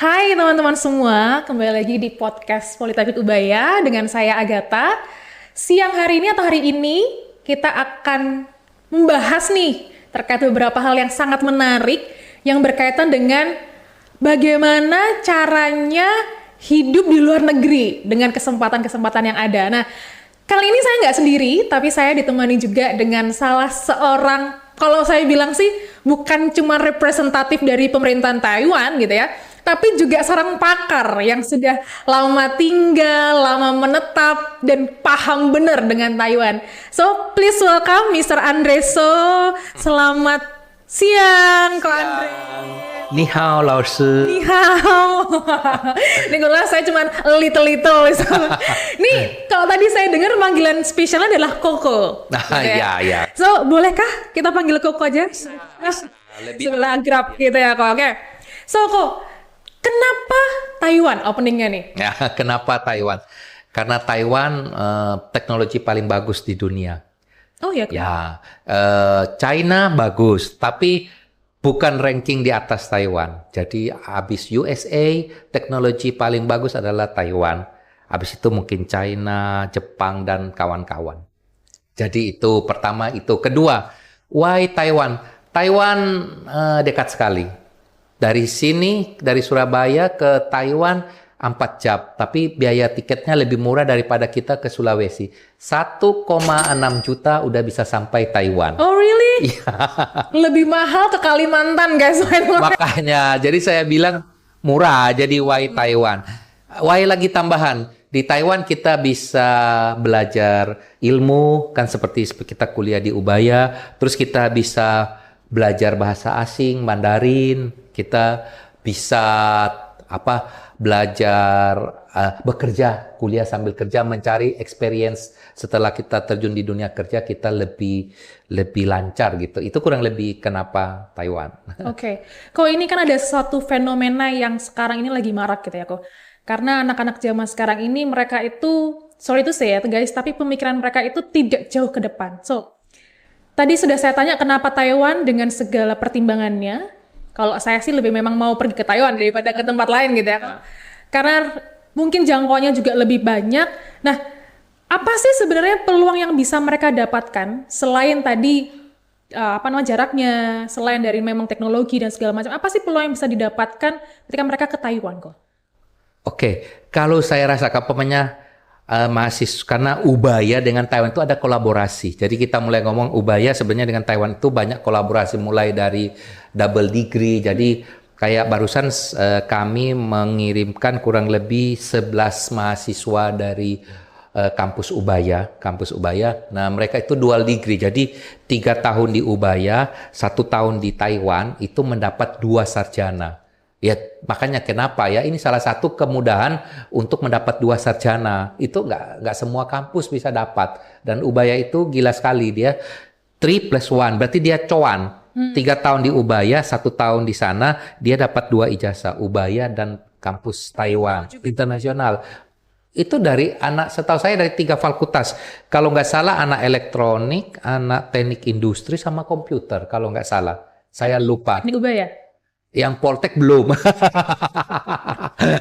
Hai teman-teman semua, kembali lagi di podcast Politeknik Ubaya dengan saya Agatha. Siang hari ini atau hari ini kita akan membahas nih terkait beberapa hal yang sangat menarik yang berkaitan dengan bagaimana caranya hidup di luar negeri dengan kesempatan-kesempatan yang ada. Nah, kali ini saya nggak sendiri, tapi saya ditemani juga dengan salah seorang, kalau saya bilang sih bukan cuma representatif dari pemerintahan Taiwan gitu ya, tapi juga seorang pakar yang sudah lama tinggal, lama menetap, dan paham benar dengan Taiwan. So, please welcome Mr. Andre So. Selamat siang, Ko Andre. 你好，老师。Ni hao. Ini kalau saya cuma little. Nih, kalau tadi saya dengar panggilan spesialnya adalah Koko. Ya. So, bolehkah kita panggil Koko aja? Sebelah akrab gitu ya, Kok. Oke. So, Kok, kenapa Taiwan openingnya nih? Ya, kenapa Taiwan? Karena Taiwan teknologi paling bagus di dunia. Oh ya, Kok. Ya, China bagus, tapi bukan ranking di atas Taiwan. Jadi habis USA, teknologi paling bagus adalah Taiwan. Habis itu mungkin China, Jepang, dan kawan-kawan. Jadi itu pertama itu. Kedua, why Taiwan? Taiwan dekat sekali. Dari sini, dari Surabaya ke Taiwan 4 jam. Tapi biaya tiketnya lebih murah daripada kita ke Sulawesi. 1,6 juta udah bisa sampai Taiwan. Oh really? Iya. Lebih mahal ke Kalimantan, guys. Makanya, jadi saya bilang murah, jadi why Taiwan. Why lagi tambahan, di Taiwan kita bisa belajar ilmu, kan seperti kita kuliah di Ubaya, terus kita bisa belajar bahasa asing, Mandarin, kita bisa belajar bekerja, kuliah sambil kerja, mencari experience setelah kita terjun di dunia kerja, kita lebih lancar gitu. Itu kurang lebih kenapa Taiwan. Oke. Kok ini kan ada suatu fenomena yang sekarang ini lagi marak gitu ya, Kok. Karena anak-anak zaman sekarang ini mereka itu, sorry to say ya guys, tapi pemikiran mereka itu tidak jauh ke depan. So, tadi sudah saya tanya kenapa Taiwan dengan segala pertimbangannya. Kalau saya sih lebih memang mau pergi ke Taiwan daripada ke tempat lain gitu ya. Karena mungkin jangkauannya juga lebih banyak. Nah, apa sih sebenarnya peluang yang bisa mereka dapatkan selain tadi jaraknya, selain dari memang teknologi dan segala macam. Apa sih peluang yang bisa didapatkan ketika mereka ke Taiwan kok? Oke, kalau saya rasa mahasiswa, karena Ubaya dengan Taiwan itu ada kolaborasi. Jadi kita mulai ngomong Ubaya sebenarnya dengan Taiwan itu banyak kolaborasi, mulai dari double degree. Jadi kayak barusan kami mengirimkan kurang lebih 11 mahasiswa dari kampus Ubaya. Nah, mereka itu dual degree. Jadi 3 tahun di Ubaya, 1 tahun di Taiwan, itu mendapat 2 sarjana. Ya, makanya kenapa ya, ini salah satu kemudahan untuk mendapat 2 sarjana. Itu nggak semua kampus bisa dapat. Dan Ubaya itu gila sekali, dia 3+1, berarti dia coan. 3 tahun di Ubaya, 1 tahun di sana, dia dapat 2 ijazah, Ubaya dan kampus Taiwan, internasional. Itu dari setahu saya dari 3 fakultas. Kalau nggak salah anak elektronik, anak teknik industri, sama komputer, kalau nggak salah. Saya lupa. Ini Ubaya? Yang Poltek belum.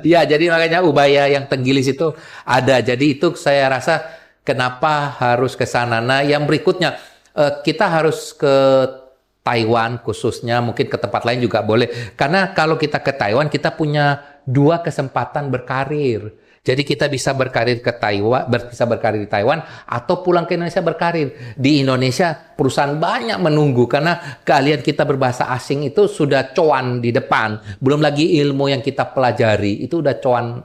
Ya, jadi makanya Ubaya yang Tenggilis itu ada. Jadi itu saya rasa kenapa harus ke sana. Nah, yang berikutnya kita harus ke Taiwan khususnya, mungkin ke tempat lain juga boleh. Karena kalau kita ke Taiwan, kita punya 2 kesempatan berkarir. Jadi kita bisa berkarir ke Taiwan, bisa berkarir di Taiwan, atau pulang ke Indonesia berkarir. Di Indonesia perusahaan banyak menunggu karena keahlian kita berbahasa asing itu sudah cuan di depan. Belum lagi ilmu yang kita pelajari itu udah cuan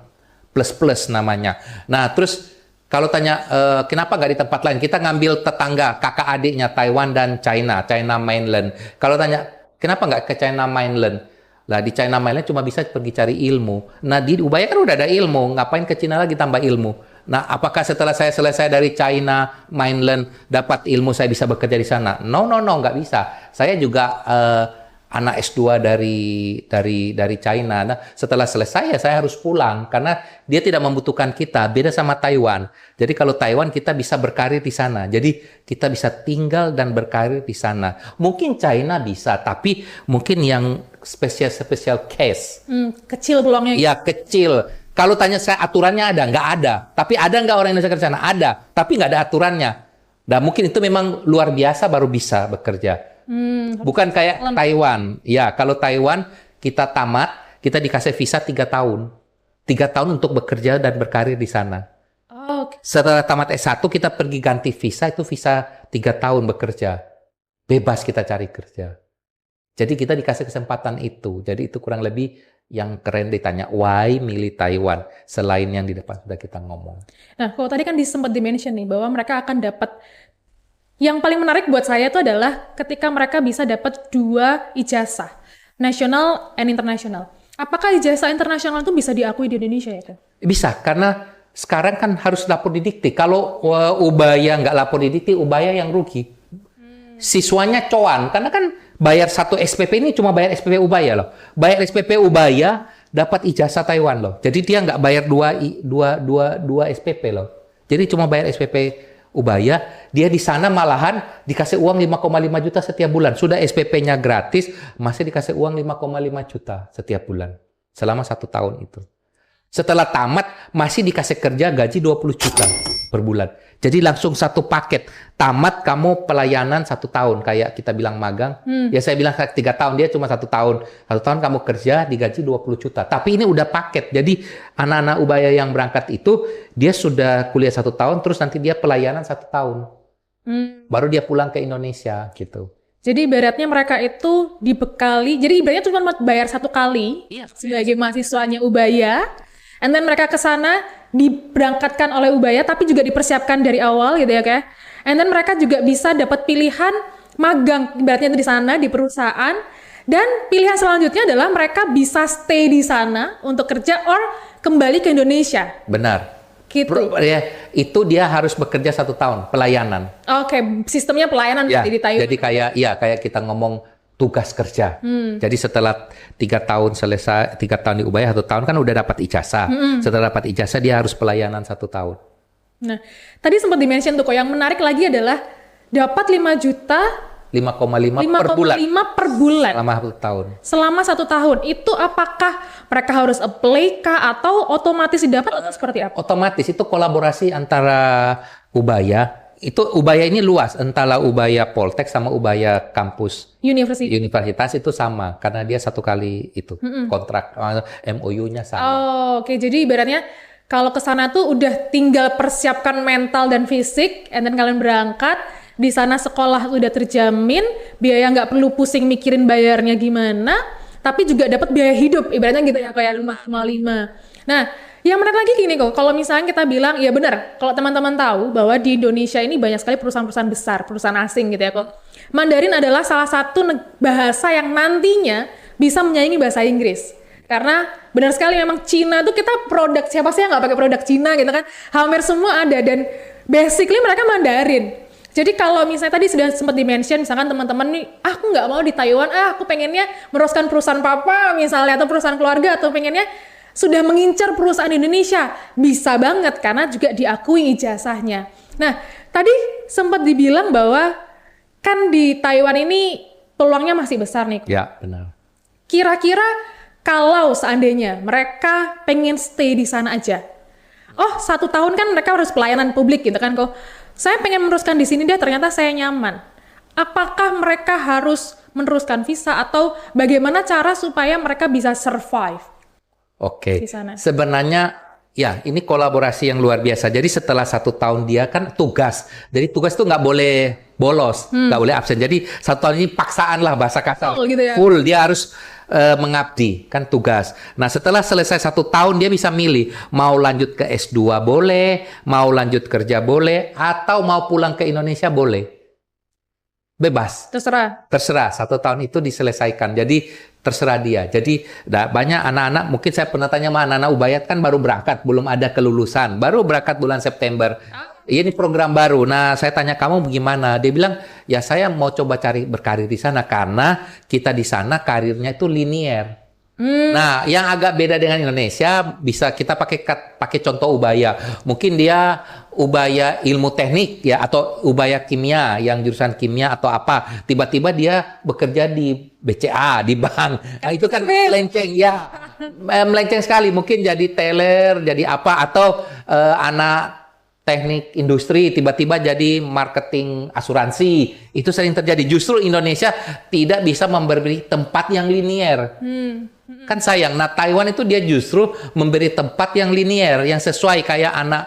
plus namanya. Nah, terus kalau tanya kenapa nggak di tempat lain, kita ngambil tetangga, kakak adiknya Taiwan dan China mainland. Kalau tanya kenapa nggak ke China mainland? Lah di China mainland cuma bisa pergi cari ilmu. Nah di Ubaya kan udah ada ilmu, ngapain ke China lagi tambah ilmu? Nah apakah setelah saya selesai dari China mainland dapat ilmu saya bisa bekerja di sana? No, nggak bisa. Saya juga anak S2 dari China. Nah, setelah selesai ya saya harus pulang karena dia tidak membutuhkan kita. Beda sama Taiwan. Jadi kalau Taiwan kita bisa berkarir di sana. Jadi kita bisa tinggal dan berkarir di sana. Mungkin China bisa, tapi mungkin yang special case. Kecil peluangnya. Ya kecil. Kalau tanya saya aturannya ada, nggak ada. Tapi ada nggak orang Indonesia kerja sana? Ada, tapi nggak ada aturannya. Dan mungkin itu memang luar biasa baru bisa bekerja. Bukan kayak Taiwan. Ya, kalau Taiwan kita tamat, kita dikasih visa 3 tahun. 3 tahun untuk bekerja dan berkarir di sana. Setelah tamat S1 kita pergi ganti visa, itu visa 3 tahun bekerja. Bebas kita cari kerja. Jadi kita dikasih kesempatan itu. Jadi itu kurang lebih yang keren ditanya, why milih Taiwan? Selain yang di depan sudah kita ngomong. Nah, kalau tadi kan sempat di-mention nih, bahwa mereka akan dapat, yang paling menarik buat saya itu adalah ketika mereka bisa dapat 2 ijazah, nasional and international. Apakah ijazah internasional itu bisa diakui di Indonesia ya, Kak? Bisa, karena sekarang kan harus lapor di Dikti. Kalau Ubaya nggak lapor di Dikti, Ubaya yang rugi. Siswanya cuan, karena kan bayar 1 SPP ini cuma bayar SPP Ubaya loh. Bayar SPP Ubaya dapat ijazah Taiwan loh. Jadi dia nggak bayar 2 SPP loh. Jadi cuma bayar SPP Ubaya, dia di sana malahan dikasih uang 5,5 juta setiap bulan. Sudah SPP-nya gratis, masih dikasih uang 5,5 juta setiap bulan. Selama 1 tahun itu. Setelah tamat, masih dikasih kerja gaji 20 juta per bulan. Jadi langsung satu paket. Tamat kamu pelayanan 1 tahun. Kayak kita bilang magang. Ya saya bilang 3 tahun, dia cuma 1 tahun. 1 tahun kamu kerja, digaji 20 juta. Tapi ini udah paket. Jadi anak-anak Ubaya yang berangkat itu, dia sudah kuliah 1 tahun, terus nanti dia pelayanan 1 tahun. Baru dia pulang ke Indonesia gitu. Jadi ibaratnya mereka itu dibekali, jadi ibaratnya cuma bayar 1 kali sebagai mahasiswanya Ubaya. And then mereka ke sana diberangkatkan oleh Ubaya, tapi juga dipersiapkan dari awal gitu ya, Kak. And then mereka juga bisa dapat pilihan magang, ibaratnya di sana, di perusahaan. Dan pilihan selanjutnya adalah mereka bisa stay di sana untuk kerja or kembali ke Indonesia. Benar. Gitu. Itu dia harus bekerja 1 tahun, pelayanan. Oke, sistemnya pelayanan Ya, di Taiwan. jadi kayak kita ngomong tugas kerja. Jadi setelah 3 tahun selesai, 3 tahun di Ubaya, 1 tahun kan udah dapat ijazah. Setelah dapat ijazah dia harus pelayanan 1 tahun. Nah, tadi sempat di-mention tuh kok, yang menarik lagi adalah dapat 5 juta 5,5 per bulan. 5,5 per bulan. Selama 1 tahun. Selama 1 tahun. Itu apakah mereka harus apply kah atau otomatis didapat atau seperti apa? Otomatis itu kolaborasi antara Ubaya. Itu Ubaya ini luas, antara Ubaya Poltek sama Ubaya kampus. Universitas itu sama, karena dia 1 kali itu kontrak MOU-nya sama. Oke. Jadi ibaratnya kalau ke sana tuh udah tinggal persiapkan mental dan fisik, and then kalian berangkat, di sana sekolah udah terjamin, biaya nggak perlu pusing mikirin bayarnya gimana, tapi juga dapat biaya hidup, ibaratnya gitu ya, kayak 5,5. Nah, yang menarik lagi gini kok, kalau misalnya kita bilang, ya benar, kalau teman-teman tahu bahwa di Indonesia ini banyak sekali perusahaan-perusahaan besar, perusahaan asing gitu ya kok. Mandarin adalah salah satu bahasa yang nantinya bisa menyaingi bahasa Inggris. Karena benar sekali memang Cina tuh kita produk, siapa sih yang nggak pakai produk Cina gitu kan, hampir semua ada, dan basically mereka Mandarin. Jadi kalau misalnya tadi sudah sempat di-mention, misalkan teman-teman nih, aku nggak mau di Taiwan, aku pengennya meneruskan perusahaan papa misalnya, atau perusahaan keluarga, atau pengennya sudah mengincar perusahaan Indonesia, bisa banget karena juga diakui ijazahnya. Nah, tadi sempat dibilang bahwa kan di Taiwan ini peluangnya masih besar nih. Ya, benar. Kira-kira kalau seandainya mereka pengen stay di sana aja, 1 tahun kan mereka harus pelayanan publik gitu kan kok. Saya pengen meneruskan di sini deh, ternyata saya nyaman. Apakah mereka harus meneruskan visa atau bagaimana cara supaya mereka bisa survive? Oke, sebenarnya ya ini kolaborasi yang luar biasa. Jadi setelah 1 tahun dia kan tugas. Jadi tugas itu nggak boleh bolos, nggak boleh absen. Jadi 1 tahun ini paksaan lah bahasa kasar. Gitu ya? Full, dia harus mengabdi, kan tugas. Nah setelah selesai 1 tahun dia bisa milih. Mau lanjut ke S2 boleh, mau lanjut kerja boleh, atau mau pulang ke Indonesia boleh. Bebas. Terserah. 1 tahun itu diselesaikan. Jadi terserah dia. Jadi banyak anak-anak, mungkin saya pernah tanya sama anak-anak Ubaya kan baru berangkat, belum ada kelulusan. Baru berangkat bulan September. Ini program baru. Nah, saya tanya kamu bagaimana? Dia bilang, ya saya mau coba cari berkarir di sana karena kita di sana karirnya itu linier. Nah, yang agak beda dengan Indonesia, bisa kita pakai contoh Ubaya. Mungkin dia ubaya ilmu teknik ya atau ubaya kimia yang jurusan kimia atau apa, tiba-tiba dia bekerja di BCA di bank. Nah, itu kan melenceng ya. Melenceng sekali, mungkin jadi teller, jadi apa atau anak teknik industri tiba-tiba jadi marketing asuransi. Itu sering terjadi. Justru Indonesia tidak bisa memberi tempat yang linier. Kan sayang. Nah, Taiwan itu dia justru memberi tempat yang linier, yang sesuai kayak anak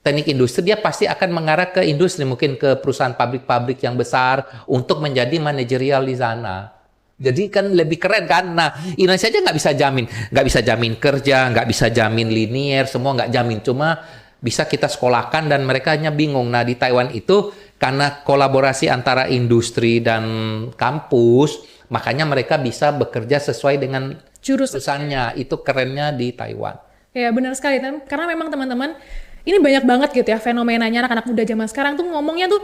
teknik industri, dia pasti akan mengarah ke industri, mungkin ke perusahaan pabrik-pabrik yang besar untuk menjadi manajerial di sana. Jadi kan lebih keren kan. Nah, Indonesia aja nggak bisa jamin kerja, nggak bisa jamin linier, semua nggak jamin. Cuma bisa kita sekolahkan dan mereka hanya bingung. Nah, di Taiwan itu karena kolaborasi antara industri dan kampus, makanya mereka bisa bekerja sesuai dengan jurusannya. Itu kerennya di Taiwan. Ya benar sekali, karena memang teman-teman ini banyak banget gitu ya fenomenanya anak-anak muda zaman sekarang tuh ngomongnya tuh,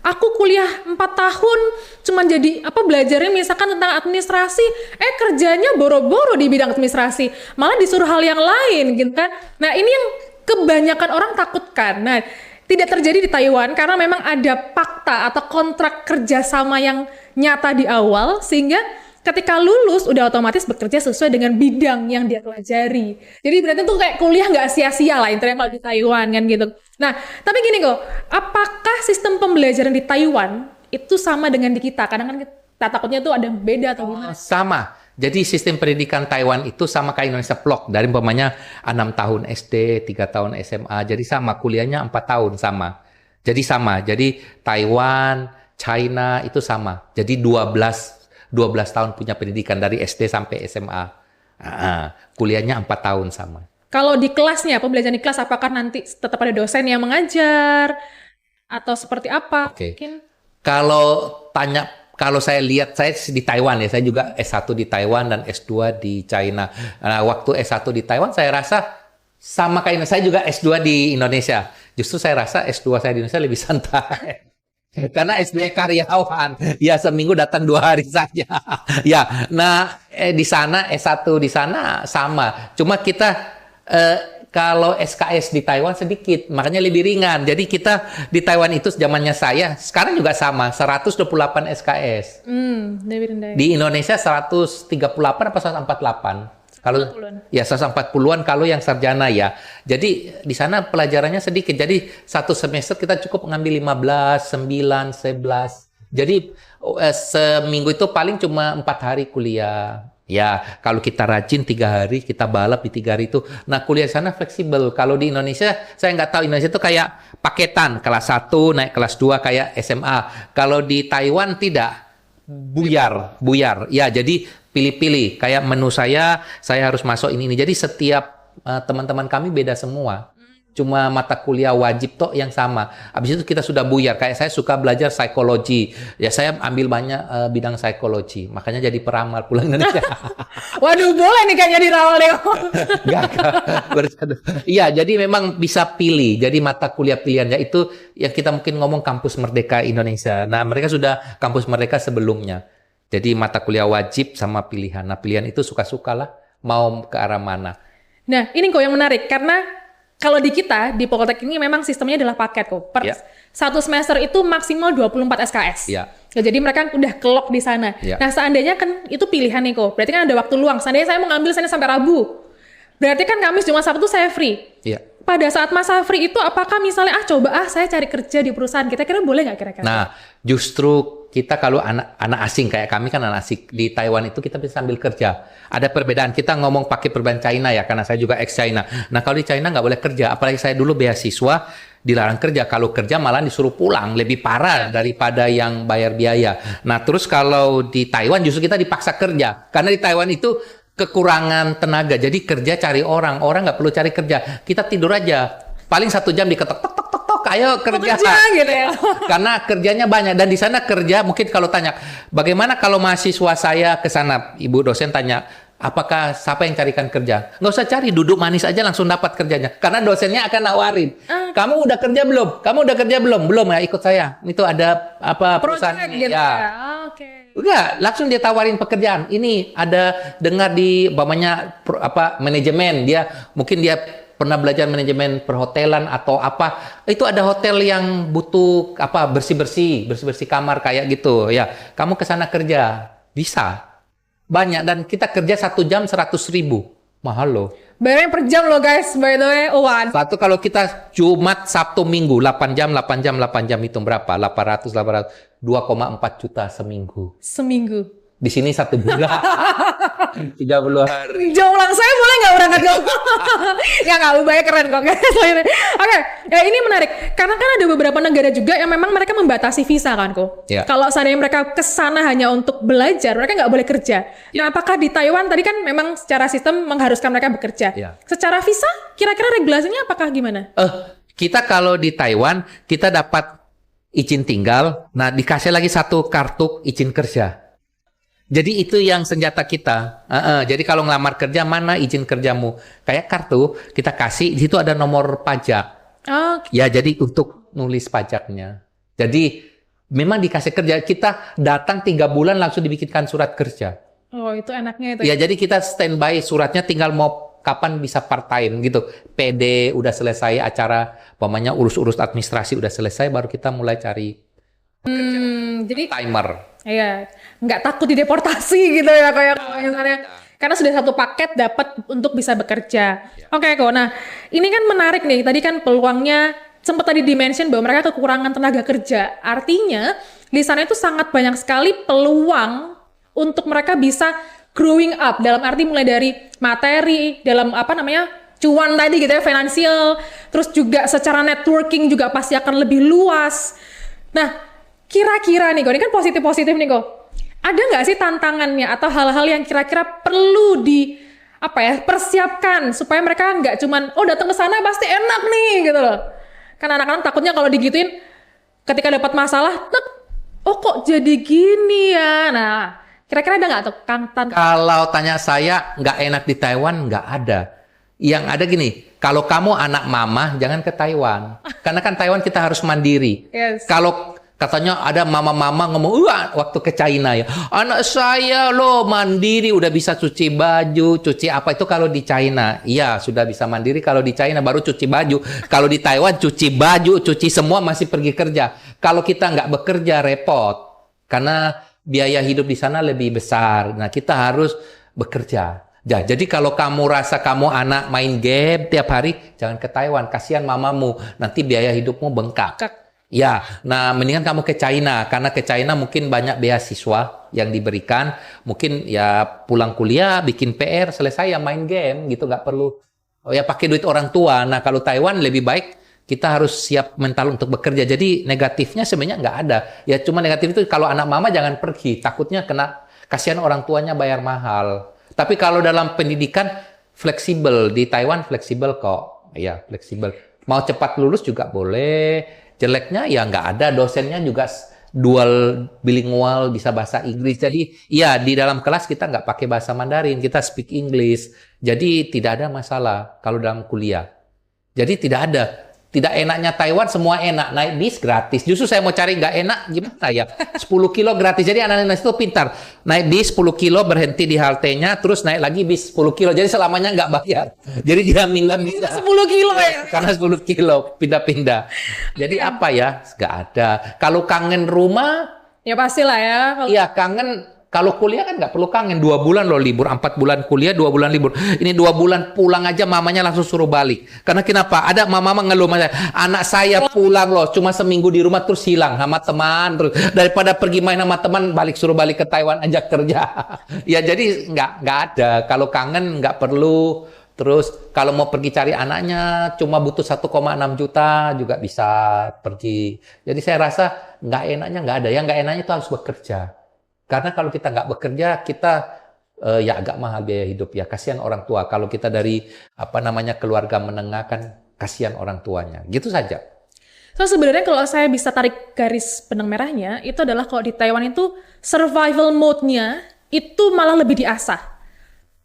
aku kuliah 4 tahun cuman jadi belajarnya misalkan tentang administrasi, kerjanya boro-boro di bidang administrasi, malah disuruh hal yang lain gitu kan. Nah, ini yang kebanyakan orang takutkan. Nah, tidak terjadi di Taiwan karena memang ada fakta atau kontrak kerjasama yang nyata di awal, sehingga ketika lulus udah otomatis bekerja sesuai dengan bidang yang dia pelajari. Jadi berarti tuh kayak kuliah nggak sia-sia lah intinya kalau di Taiwan kan gitu. Nah, tapi gini kok, apakah sistem pembelajaran di Taiwan itu sama dengan di kita? Kadang kan kita takutnya tuh ada yang beda atau gimana? Sama. Jadi sistem pendidikan Taiwan itu sama kayak Indonesia plok. Dari umpamanya 6 tahun SD, 3 tahun SMA. Jadi sama, kuliahnya 4 tahun sama. Jadi sama. Jadi Taiwan, China itu sama. Jadi 12 tahun punya pendidikan dari SD sampai SMA. Kuliahnya 4 tahun sama. Kalau di kelasnya, pembelajaran di kelas, apakah nanti tetap ada dosen yang mengajar? Atau seperti apa? Oke. Mungkin. Kalau saya lihat, saya di Taiwan ya, saya juga S1 di Taiwan dan S2 di China. Nah, waktu S1 di Taiwan, saya rasa sama kayak saya juga S2 di Indonesia. Justru saya rasa S2 saya di Indonesia lebih santai. Karena SD karyawan, ya seminggu datang 2 hari saja. Ya, nah di sana S1 di sana sama. Cuma kita kalau SKS di Taiwan sedikit, makanya lebih ringan. Jadi kita di Taiwan itu zamannya saya, sekarang juga sama, 128 SKS. Lebih rendah. Di Indonesia 138 apa 148? Kalau ya 140-an kalau yang sarjana ya. Jadi di sana pelajarannya sedikit. Jadi satu semester kita cukup mengambil 15, 9, 11. Jadi seminggu itu paling cuma 4 hari kuliah. Ya, kalau kita rajin 3 hari, kita balap di 3 hari itu. Nah, kuliah di sana fleksibel. Kalau di Indonesia, saya nggak tahu. Indonesia itu kayak paketan. Kelas 1, naik kelas 2 kayak SMA. Kalau di Taiwan tidak. Buyar. Ya, jadi pilih-pilih. Kayak menu saya harus masuk ini. Jadi setiap teman-teman kami beda semua. Cuma mata kuliah wajib toh yang sama. Habis itu kita sudah buyar. Kayak saya suka belajar psikologi. Ya saya ambil banyak bidang psikologi. Makanya jadi peramal pulang Indonesia. Waduh, boleh nih kayaknya diramal deh. Iya, jadi memang bisa pilih. Jadi mata kuliah pilihannya itu yang kita mungkin ngomong kampus merdeka Indonesia. Nah, mereka sudah kampus merdeka sebelumnya. Jadi mata kuliah wajib sama pilihan. Nah, pilihan itu suka-suka lah mau ke arah mana. Nah, ini kok yang menarik karena kalau di kita, di Poltek ini memang sistemnya adalah paket kok. Per satu semester itu maksimal 24 SKS. Ya, jadi mereka udah kelok di sana. Nah, seandainya kan itu pilihan nih kok. Berarti kan ada waktu luang. Seandainya saya mau ngambil Senin sampai Rabu. Berarti kan Kamis, Jumat, Sabtu saya free. Pada saat masa free itu apakah misalnya saya cari kerja di perusahaan kita, kira boleh nggak kira-kira? Nah, justru kita kalau anak asing kayak kami kan anak asing di Taiwan itu kita bisa sambil kerja. Ada perbedaan. Kita ngomong pakai perbedaan China ya, karena saya juga ex-China. Nah, kalau di China nggak boleh kerja. Apalagi saya dulu beasiswa, dilarang kerja. Kalau kerja malah disuruh pulang. Lebih parah daripada yang bayar biaya. Nah, terus kalau di Taiwan justru kita dipaksa kerja. Karena di Taiwan itu kekurangan tenaga. Jadi kerja cari orang. Orang nggak perlu cari kerja. Kita tidur aja. Paling 1 jam diketok, tok, tok, tok, tok, ayo kerja. Gitu ya. Karena kerjanya banyak. Dan di sana kerja, mungkin kalau tanya, bagaimana kalau mahasiswa saya ke sana? Ibu dosen tanya, apakah siapa yang carikan kerja? Nggak usah cari, duduk manis aja langsung dapat kerjanya. Karena dosennya akan nawarin. Kamu udah kerja belum? Kamu udah kerja belum? Belum ya, ikut saya. Itu ada apa perusahaan ini. Gitu ya. Udah, langsung dia tawarin pekerjaan. Ini ada dengar di bapaknya manajemen, dia mungkin dia pernah belajar manajemen perhotelan atau apa, itu ada hotel yang butuh apa bersih-bersih kamar kayak gitu ya. Kamu ke sana kerja, bisa. Banyak, dan kita kerja 1 jam 100.000. Mahal loh. Bayarnya per jam loh guys, by the way. Satu kalau kita Jumat, Sabtu, Minggu 8 jam hitung berapa? 800 2,4 juta seminggu. Seminggu. Di sini 1 bulan. 30 hari. Jauh ulang saya boleh nggak berangkat ke nggak Ubaya keren kok guys. Oke, ya ini menarik karena kan ada beberapa negara juga yang memang mereka membatasi visa kan kok. Ya. Kalau seandainya mereka kesana hanya untuk belajar, mereka nggak boleh kerja. Nah, apakah di Taiwan tadi kan memang secara sistem mengharuskan mereka bekerja? Ya. Secara visa, kira-kira regulasinya apakah gimana? Kita kalau di Taiwan kita dapat izin tinggal, nah dikasih lagi satu kartu izin kerja. Jadi itu yang senjata kita. Jadi kalau ngelamar kerja, mana izin kerjamu? Kayak kartu, kita kasih, di situ ada nomor pajak. Ya, jadi untuk nulis pajaknya. Jadi memang dikasih kerja, kita datang 3 bulan langsung dibikinkan surat kerja. Oh, itu enaknya itu. Ya, jadi kita standby suratnya, tinggal mau kapan bisa part time gitu. PD udah selesai, acara, umpamanya urus-urus administrasi udah selesai, baru kita mulai cari jadi timer. Iya, nggak takut dideportasi gitu ya kayak misalnya. Karena sudah satu paket dapat untuk bisa bekerja. Oke kok. Nah, ini kan menarik nih. Tadi kan peluangnya sempat tadi dimention bahwa mereka kekurangan tenaga kerja. Artinya di sana itu sangat banyak sekali peluang untuk mereka bisa growing up, dalam arti mulai dari materi, dalam apa namanya cuan tadi gitu ya, finansial, terus juga secara networking juga pasti akan lebih luas. Nah, kira-kira nih kok, ini kan positif-positif nih kok. Ada nggak sih tantangannya atau hal-hal yang kira-kira perlu persiapkan supaya mereka nggak cuman datang ke sana pasti enak nih gitu loh. Kan anak-anak takutnya kalau digituin ketika dapat masalah, kok jadi gini ya. Nah, kira-kira ada nggak tuh tantangan? Kalau tanya saya nggak enak di Taiwan, nggak ada. Yang ada gini, kalau kamu anak mama jangan ke Taiwan, karena kan Taiwan kita harus mandiri. Yes. Kalau katanya ada mama-mama ngomong, waktu ke China ya, anak saya loh mandiri, udah bisa cuci baju, cuci apa itu kalau di China. Iya, sudah bisa mandiri kalau di China, baru cuci baju. Kalau di Taiwan cuci baju, cuci semua, masih pergi kerja. Kalau kita nggak bekerja repot, karena biaya hidup di sana lebih besar. Nah, kita harus bekerja. Ya, jadi kalau kamu rasa kamu anak main game tiap hari, jangan ke Taiwan, kasihan mamamu, nanti biaya hidupmu bengkak. Ya, nah mendingan kamu ke China, karena ke China mungkin banyak beasiswa yang diberikan, mungkin ya pulang kuliah, bikin PR, selesai ya main game gitu, nggak perlu pakai duit orang tua. Nah kalau Taiwan lebih baik kita harus siap mental untuk bekerja. Jadi negatifnya sebenarnya nggak ada. Ya cuma negatif itu kalau anak mama jangan pergi, takutnya kasihan orang tuanya bayar mahal. Tapi kalau dalam pendidikan fleksibel, di Taiwan fleksibel kok, ya fleksibel. Mau cepat lulus juga boleh. Jeleknya ya nggak ada, dosennya juga dual bilingual, bisa bahasa Inggris. Jadi ya di dalam kelas kita nggak pakai bahasa Mandarin, kita speak English. Jadi tidak ada masalah kalau dalam kuliah. Jadi tidak enaknya Taiwan semua enak, naik bis gratis. Justru saya mau cari nggak enak gimana ya? 10 kilo gratis. Jadi anak-anak itu pintar. Naik bis 10 kilo berhenti di haltenya, terus naik lagi bis 10 kilo. Jadi selamanya nggak bayar. Jadi dia minta 10 kilo ya? Karena 10 kilo pindah-pindah. Jadi apa ya? Nggak ada. Kalau kangen rumah, ya pastilah ya. Iya kangen. Kalau kuliah kan nggak perlu kangen, 2 bulan loh libur, 4 bulan kuliah, 2 bulan libur. Ini 2 bulan pulang aja mamanya langsung suruh balik. Karena kenapa? Ada mama ngeluh, anak saya pulang loh, cuma seminggu di rumah terus hilang sama teman, terus daripada pergi main sama teman, suruh balik ke Taiwan aja kerja. Ya jadi nggak ada. Kalau kangen nggak perlu. Terus kalau mau pergi cari anaknya cuma butuh 1,6 juta juga bisa pergi. Jadi saya rasa nggak enaknya nggak ada. Yang nggak enaknya itu harus bekerja. Karena kalau kita nggak bekerja, kita ya agak mahal biaya hidup ya. Kasihan orang tua. Kalau kita dari keluarga menengah kan kasihan orang tuanya. Gitu saja. So sebenarnya kalau saya bisa tarik garis benang merahnya, itu adalah kalau di Taiwan itu survival mode-nya itu malah lebih diasah.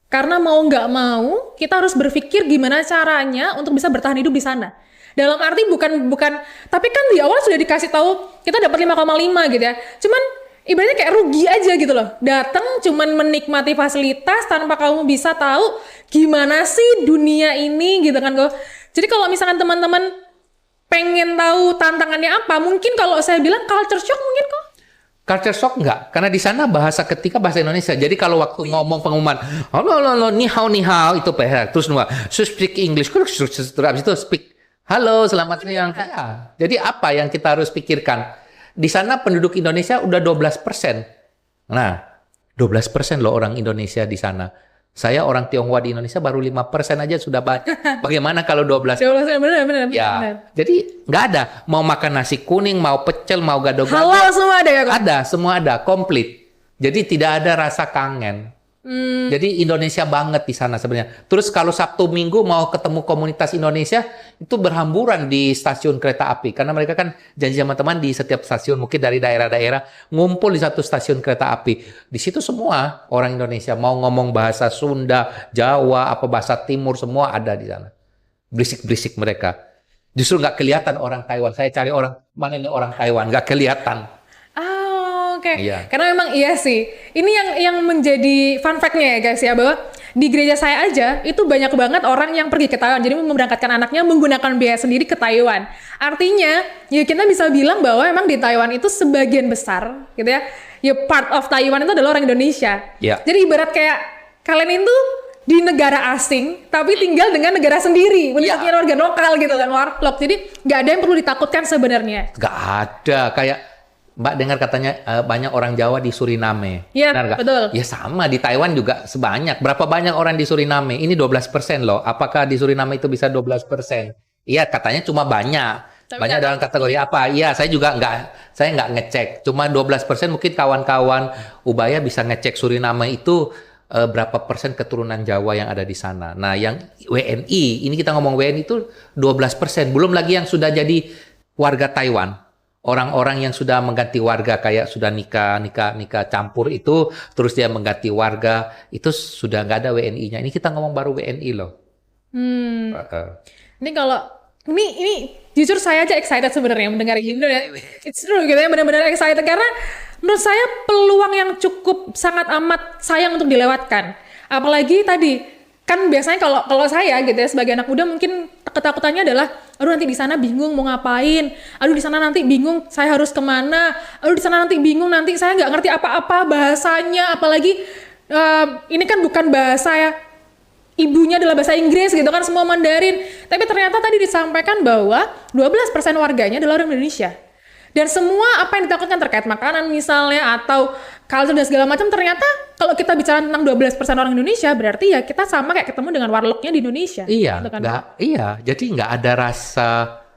Karena mau nggak mau, kita harus berpikir gimana caranya untuk bisa bertahan hidup di sana. Dalam arti bukan, tapi kan di awal sudah dikasih tahu kita dapat 5,5 gitu ya. Cuman ibaratnya kayak rugi aja gitu loh. Datang cuman menikmati fasilitas tanpa kamu bisa tahu gimana sih dunia ini gitu kan kok. Jadi kalau misalkan teman-teman pengen tahu tantangannya apa, mungkin kalau saya bilang culture shock mungkin kok. Culture shock enggak, karena di sana bahasa ketika bahasa Indonesia. Jadi kalau waktu ngomong pengumuman, halo, ni hao itu PR, terus nua, speak English, terus habis itu speak, halo, selamat siang. Ya. Jadi apa yang kita harus pikirkan? Di sana penduduk Indonesia udah 12%. Nah, 12% loh orang Indonesia di sana. Saya orang Tionghoa di Indonesia baru 5% aja sudah banyak. Bagaimana kalau 12? Benar. Ya, jadi nggak ada. Mau makan nasi kuning, mau pecel, mau gado-gado. Halal semua ada ya kok? Ada, semua ada, komplit. Jadi tidak ada rasa kangen. Jadi Indonesia banget di sana sebenarnya. Terus kalau Sabtu Minggu mau ketemu komunitas Indonesia, itu berhamburan di stasiun kereta api. Karena mereka kan janji sama teman di setiap stasiun, mungkin dari daerah-daerah, ngumpul di satu stasiun kereta api. Di situ semua orang Indonesia, mau ngomong bahasa Sunda, Jawa, apa bahasa Timur, semua ada di sana. Berisik-berisik mereka. Justru nggak kelihatan orang Taiwan. Saya cari orang, mana ini orang Taiwan, nggak kelihatan. Oke. Iya. Karena memang iya sih. Ini yang menjadi fun fact-nya ya guys ya, bahwa di gereja saya aja itu banyak banget orang yang pergi ke Taiwan. Jadi memberangkatkan anaknya menggunakan biaya sendiri ke Taiwan. Artinya, ya kita bisa bilang bahwa memang di Taiwan itu sebagian besar gitu ya. Ya part of Taiwan itu adalah orang Indonesia. Iya. Jadi ibarat kayak kalian itu di negara asing tapi tinggal dengan negara sendiri, bentuknya warga lokal gitu kan, warlock. Jadi nggak ada yang perlu ditakutkan sebenarnya. Nggak ada. Kayak Mbak dengar katanya banyak orang Jawa di Suriname. Iya, benar nggak? betul. Ya sama, di Taiwan juga sebanyak. Berapa banyak orang di Suriname? Ini 12% loh. Apakah di Suriname itu bisa 12%? Iya, katanya cuma banyak. Tapi Banyak dalam kategori apa? Iya, saya juga saya nggak ngecek. Cuma 12%, mungkin kawan-kawan Ubaya bisa ngecek Suriname itu berapa persen keturunan Jawa yang ada di sana. Nah, yang WNI, ini kita ngomong WNI itu 12%. Belum lagi yang sudah jadi warga Taiwan. Orang-orang yang sudah mengganti warga, kayak sudah nikah campur itu, terus dia mengganti warga, itu sudah nggak ada WNI-nya. Ini kita ngomong baru WNI loh. Ini kalau ini jujur saya aja excited sebenarnya mendengar ini. It's true gitu ya, benar-benar excited karena menurut saya peluang yang cukup sangat amat sayang untuk dilewatkan. Apalagi tadi kan biasanya kalau saya gitu ya sebagai anak muda mungkin ketakutannya adalah aduh nanti di sana bingung mau ngapain, aduh di sana nanti bingung saya harus kemana, aduh di sana nanti bingung nanti saya nggak ngerti apa-apa bahasanya, apalagi ini kan bukan bahasa ya, ibunya adalah bahasa Inggris gitu kan, semua Mandarin. Tapi ternyata tadi disampaikan bahwa 12% warganya adalah orang Indonesia. Dan semua apa yang ditakutkan terkait makanan misalnya atau culture dan segala macam, ternyata kalau kita bicara tentang 12% orang Indonesia, berarti ya kita sama kayak ketemu dengan warlocknya di Indonesia. Iya, gitu kan? jadi nggak ada rasa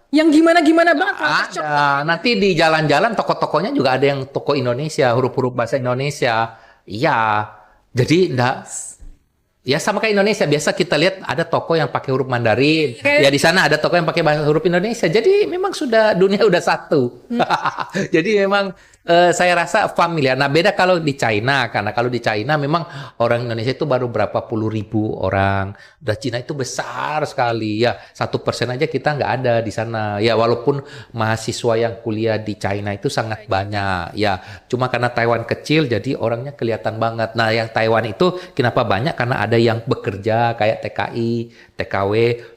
yang gimana-gimana banget. Ada. Nanti di jalan-jalan toko-tokonya juga ada yang toko Indonesia, huruf-huruf bahasa Indonesia. Iya, jadi enggak. Ya sama kayak Indonesia, biasa kita lihat ada toko yang pakai huruf Mandarin. Ya di sana ada toko yang pakai bahasa huruf Indonesia. Jadi memang sudah dunia udah satu. Jadi memang saya rasa familiar. Nah beda kalau di China, karena kalau di China memang orang Indonesia itu baru berapa puluh ribu orang. Dan China itu besar sekali. Ya 1% aja kita nggak ada di sana. Ya walaupun mahasiswa yang kuliah di China itu sangat banyak. Ya cuma karena Taiwan kecil jadi orangnya kelihatan banget. Nah yang Taiwan itu kenapa banyak? Karena ada yang bekerja kayak TKI, TKW,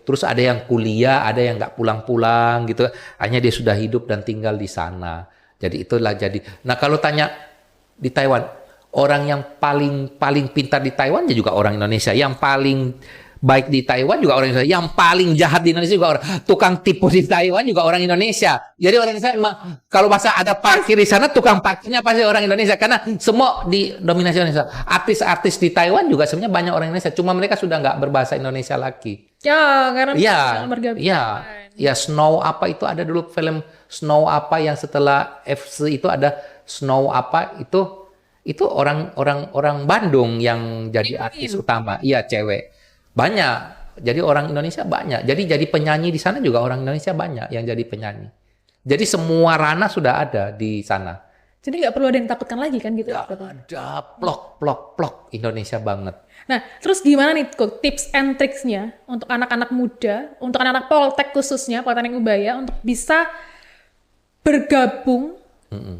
terus ada yang kuliah, ada yang nggak pulang-pulang gitu. Hanya dia sudah hidup dan tinggal di sana. Jadi itulah jadi. Nah kalau tanya di Taiwan, orang yang paling pintar di Taiwan juga orang Indonesia. Yang paling baik di Taiwan juga orang Indonesia. Yang paling jahat di Indonesia juga orang. Tukang tipu di Taiwan juga orang Indonesia. Jadi orang Indonesia memang kalau masa ada parkir di sana, tukang parkirnya pasti orang Indonesia. Karena semua didominasi Indonesia. Artis-artis di Taiwan juga sebenarnya banyak orang Indonesia. Cuma mereka sudah nggak berbahasa Indonesia lagi. Ya karena ya Snow apa itu ada dulu film Snow apa yang setelah FC itu ada Snow apa itu orang Bandung yang jadi artis utama. Iya cewek. Banyak. Jadi orang Indonesia banyak. Jadi penyanyi di sana juga orang Indonesia banyak yang jadi penyanyi. Jadi semua ranah sudah ada di sana. Jadi nggak perlu ada yang takutkan lagi kan gitu? Nggak ada plok Indonesia banget. Nah, terus gimana nih kok tips and tricksnya untuk anak-anak muda, untuk anak-anak Poltek khususnya, Politeknik Ubaya, untuk bisa bergabung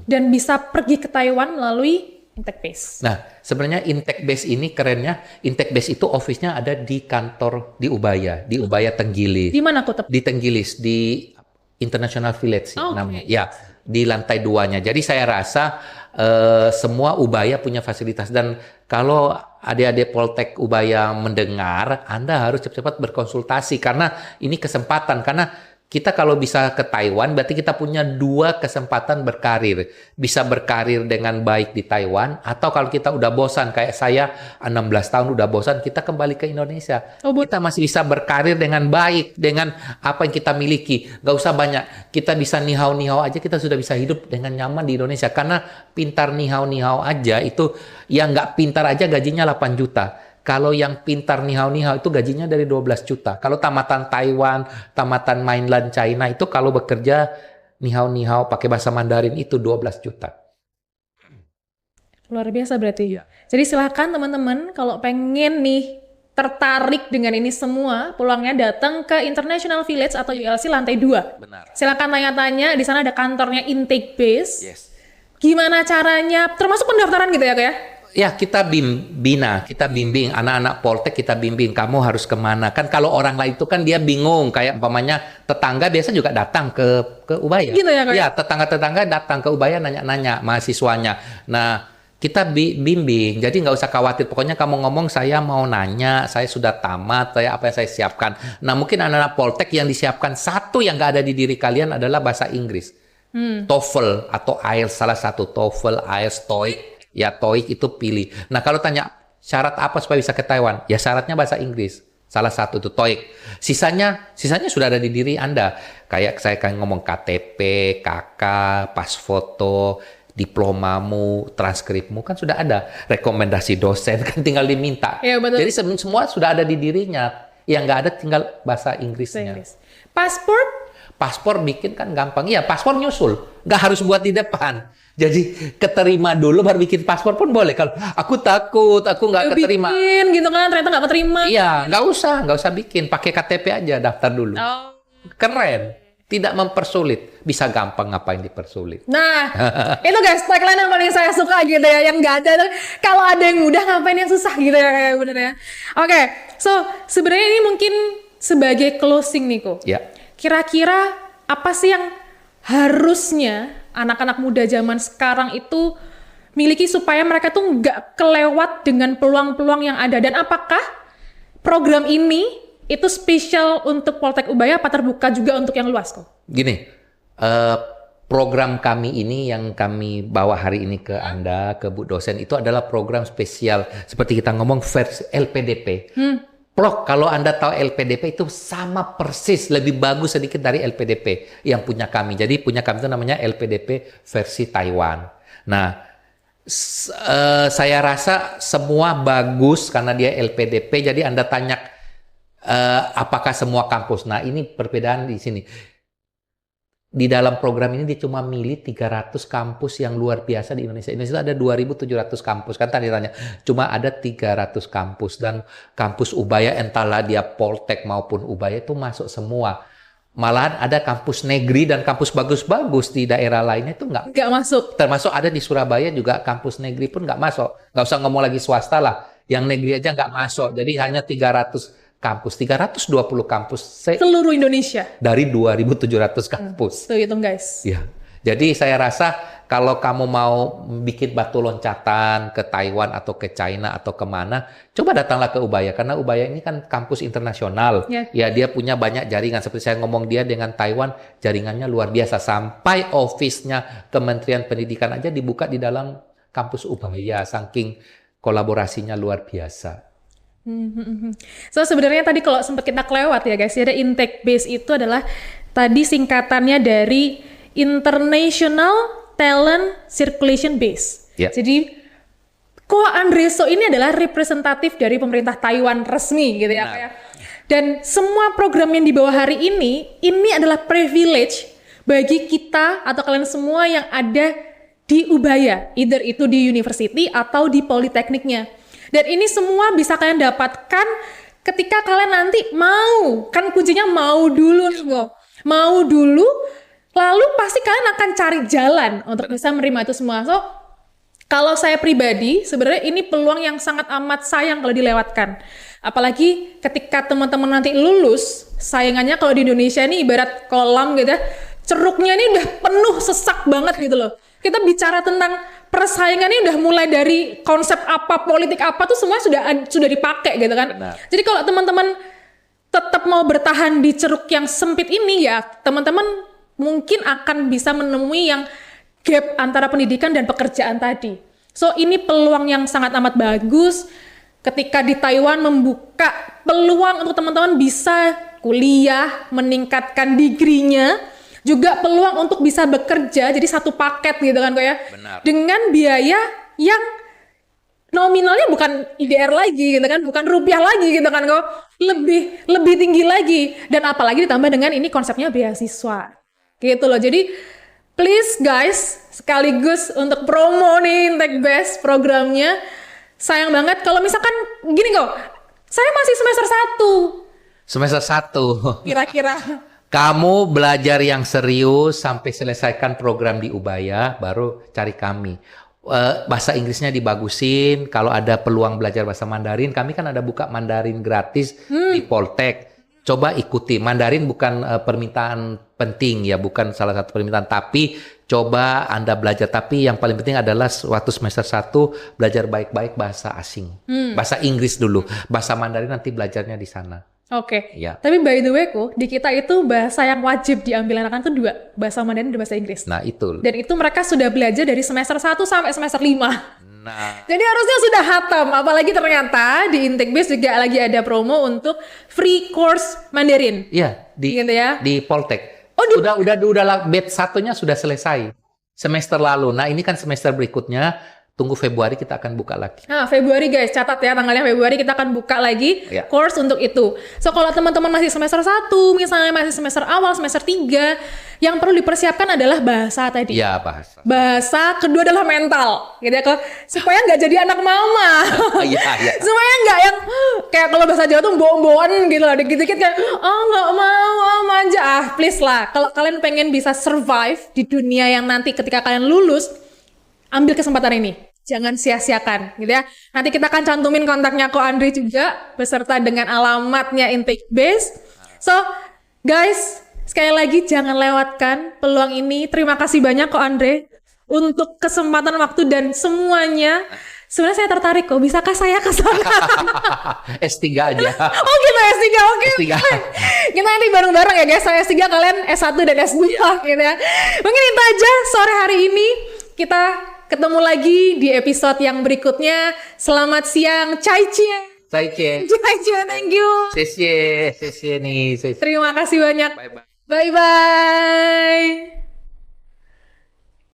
dan bisa pergi ke Taiwan melalui intake base. Nah, sebenarnya intake base ini kerennya, intake base itu office-nya ada di kantor di Ubaya Tenggilis. Di mana aku Di Tenggilis, di International Village sih namanya. Ya, di lantai 2-nya. Jadi saya rasa semua Ubaya punya fasilitas, dan kalau adik-adik Poltek Ubaya mendengar, Anda harus cepat-cepat berkonsultasi karena ini kesempatan. Karena kita kalau bisa ke Taiwan, berarti kita punya 2 kesempatan berkarir. Bisa berkarir dengan baik di Taiwan, atau kalau kita udah bosan, kayak saya 16 tahun udah bosan, kita kembali ke Indonesia. Kita masih bisa berkarir dengan baik, dengan apa yang kita miliki. Gak usah banyak, kita bisa nihau-nihau aja, kita sudah bisa hidup dengan nyaman di Indonesia. Karena pintar nihau-nihau aja, itu yang nggak pintar aja gajinya 8 juta. Kalau yang pintar nihau-nihau itu gajinya dari 12 juta. Kalau tamatan Taiwan, tamatan mainland China itu kalau bekerja nihau-nihau pakai bahasa Mandarin itu 12 juta. Luar biasa berarti. Jadi silakan teman-teman kalau pengen nih tertarik dengan ini semua, peluangnya datang ke International Village atau ULC lantai 2. Benar. Silakan tanya-tanya, di sana ada kantornya intake base. Yes. Gimana caranya? Termasuk pendaftaran gitu ya, Kak ya? Ya, kita kita bimbing anak-anak Poltek, kita bimbing kamu harus kemana. Kan kalau orang lain itu kan dia bingung, kayak umpamanya tetangga biasa juga datang ke Ubaya. Gitu ya, Kak? Ya, tetangga-tetangga datang ke Ubaya nanya-nanya mahasiswanya. Nah, kita bimbing, jadi nggak usah khawatir. Pokoknya kamu ngomong saya mau nanya, saya sudah tamat, saya apa yang saya siapkan. Nah, mungkin anak-anak Poltek yang disiapkan satu yang nggak ada di diri kalian adalah bahasa Inggris. TOEFL atau IELTS, salah satu TOEFL, IELTS, TOEIC. Ya, TOEIC itu pilih. Nah, kalau tanya syarat apa supaya bisa ke Taiwan? Ya, syaratnya bahasa Inggris. Salah satu itu TOEIC. Sisanya sudah ada di diri Anda. Kayak saya kan ngomong KTP, KK, pas foto, diplomamu, transkripmu kan sudah ada. Rekomendasi dosen kan tinggal diminta. Ya, betul. Jadi semua sudah ada di dirinya. Yang nggak ada tinggal bahasa Inggrisnya. Paspor bikin kan gampang. Iya, paspor nyusul. Nggak harus buat di depan. Jadi keterima dulu baru bikin paspor pun boleh. Kalau aku takut, aku nggak keterima. Bikin gitu kan, ternyata nggak keterima. Iya, nggak usah bikin. Pakai KTP aja, daftar dulu. Keren. Tidak mempersulit. Bisa gampang, ngapain dipersulit. Nah, itu guys, tagline yang paling saya suka gitu ya. Yang nggak ada, kalau ada yang mudah, ngapain yang susah gitu ya, kayak bener ya. Oke, so sebenarnya ini mungkin sebagai closing nih, Ko. Ya. Kira-kira apa sih yang harusnya anak-anak muda zaman sekarang itu miliki supaya mereka tuh nggak kelewat dengan peluang-peluang yang ada, dan apakah program ini itu spesial untuk Poltek Ubaya apa terbuka juga untuk yang luas kok? Gini, program kami ini yang kami bawa hari ini ke Anda, ke Bu dosen, itu adalah program spesial seperti kita ngomong versi LPDP. Kalau Anda tahu LPDP itu sama persis, lebih bagus sedikit dari LPDP yang punya kami. Jadi punya kami itu namanya LPDP versi Taiwan. Nah, saya rasa semua bagus karena dia LPDP. Jadi Anda tanya apakah semua kampus. Nah, ini perbedaan di sini. Di dalam program ini dia cuma milih 300 kampus yang luar biasa di Indonesia. Indonesia ada 2.700 kampus. Kan tadi tanya, cuma ada 300 kampus. Dan kampus Ubaya, entahlah dia Poltek maupun Ubaya, itu masuk semua. Malahan ada kampus negeri dan kampus bagus-bagus di daerah lainnya itu nggak masuk. Termasuk ada di Surabaya juga kampus negeri pun nggak masuk. Nggak usah ngomong lagi swasta lah. Yang negeri aja nggak masuk. Jadi hanya 300 kampus, 320 kampus seluruh Indonesia dari 2.700 kampus. Tuh hitung guys. Ya, jadi saya rasa kalau kamu mau bikin batu loncatan ke Taiwan atau ke China atau kemana, coba datanglah ke Ubaya karena Ubaya ini kan kampus internasional. Ya, dia punya banyak jaringan. Seperti saya ngomong, dia dengan Taiwan jaringannya luar biasa. Sampai office-nya Kementerian Pendidikan aja dibuka di dalam kampus Ubaya, saking kolaborasinya luar biasa. So sebenarnya tadi kalau sempat kita kelewat ya guys, ada intake base itu adalah tadi singkatannya dari International Talent Circulation Base. Jadi Ko Andreso ini adalah representatif dari pemerintah Taiwan resmi gitu ya. Dan semua program yang dibawa hari ini adalah privilege bagi kita atau kalian semua yang ada di Ubaya, either itu di university atau di politekniknya. Dan ini semua bisa kalian dapatkan ketika kalian nanti mau. Kan kuncinya mau dulu nih, Go. Mau dulu lalu pasti kalian akan cari jalan untuk bisa menerima itu semua. So, kalau saya pribadi, sebenarnya ini peluang yang sangat amat sayang kalau dilewatkan. Apalagi ketika teman-teman nanti lulus, sayangannya kalau di Indonesia ini ibarat kolam gitu ya, ceruknya ini udah penuh sesak banget gitu loh. Kita bicara tentang persaingan ini udah mulai dari konsep apa, politik apa tuh semua sudah dipakai gitu kan. Benar. Jadi kalau teman-teman tetap mau bertahan di ceruk yang sempit ini ya, teman-teman mungkin akan bisa menemui yang gap antara pendidikan dan pekerjaan tadi. So ini peluang yang sangat amat bagus ketika di Taiwan membuka peluang untuk teman-teman bisa kuliah, meningkatkan degree-nya, juga peluang untuk bisa bekerja, jadi satu paket gitu kan kok ya. Benar. Dengan biaya yang nominalnya bukan IDR lagi gitu kan, bukan rupiah lagi gitu kan kok, lebih tinggi lagi, dan apalagi ditambah dengan ini konsepnya beasiswa gitu loh. Jadi please guys, sekaligus untuk promo nih Intake Best programnya, sayang banget kalau misalkan gini kok, saya masih semester 1 Semester 1. kira-kira. Kamu belajar yang serius sampai selesaikan program di Ubaya, baru cari kami. Bahasa Inggrisnya dibagusin, kalau ada peluang belajar bahasa Mandarin, kami kan ada buka Mandarin gratis di Poltek. Coba ikuti. Mandarin bukan permintaan penting ya, bukan salah satu permintaan, tapi coba Anda belajar. Tapi yang paling penting adalah waktu semester 1 belajar baik-baik bahasa asing. Bahasa Inggris dulu. Bahasa Mandarin nanti belajarnya di sana. Oke. Ya. Tapi by the way kok, di kita itu bahasa yang wajib diambil anak-anak itu 2, bahasa Mandarin dan bahasa Inggris. Nah, itu. Dan itu mereka sudah belajar dari semester 1 sampai semester 5. Nah, Jadi harusnya sudah hatam, apalagi ternyata di Intake Base juga lagi ada promo untuk free course Mandarin. iya Gitu ya. di Poltek. Oh, udah batch satunya sudah selesai semester lalu. Nah, ini kan semester berikutnya. Tunggu Februari kita akan buka lagi. Nah, Februari guys, catat ya tanggalnya Februari kita akan buka lagi Ya. course untuk itu. So kalau teman-teman masih semester 1, misalnya masih semester awal, semester 3, yang perlu dipersiapkan adalah bahasa tadi. Iya, bahasa. Bahasa kedua adalah mental, gitu ya, supaya nggak jadi anak mama. Iya. Supaya nggak yang kayak kalau bahasa Jawa tuh bohong-bohongan gitu lah, dikit-dikit kayak nggak mau, manja. Please lah, kalau kalian pengen bisa survive di dunia yang nanti ketika kalian lulus, ambil kesempatan ini, jangan sia-siakan, gitu ya. Nanti kita akan cantumin kontaknya Ko Andre juga, beserta dengan alamatnya Intake Base. So, guys, sekali lagi jangan lewatkan peluang ini. Terima kasih banyak Ko Andre untuk kesempatan waktu dan semuanya. Sebenarnya saya tertarik kok, bisakah saya ke sana? S3 aja. Oh gitu, S3, oke. S3. Kita nanti bareng-bareng ya guys, saya S3, kalian S1 dan S2 gitu ya. Mungkin itu aja sore hari ini. Kita ketemu lagi di episode yang berikutnya. Selamat siang, Cai Cie. Cai Cie. Cai Cie, thank you. Sesie nih. Terima kasih banyak. Bye-bye. Bye-bye.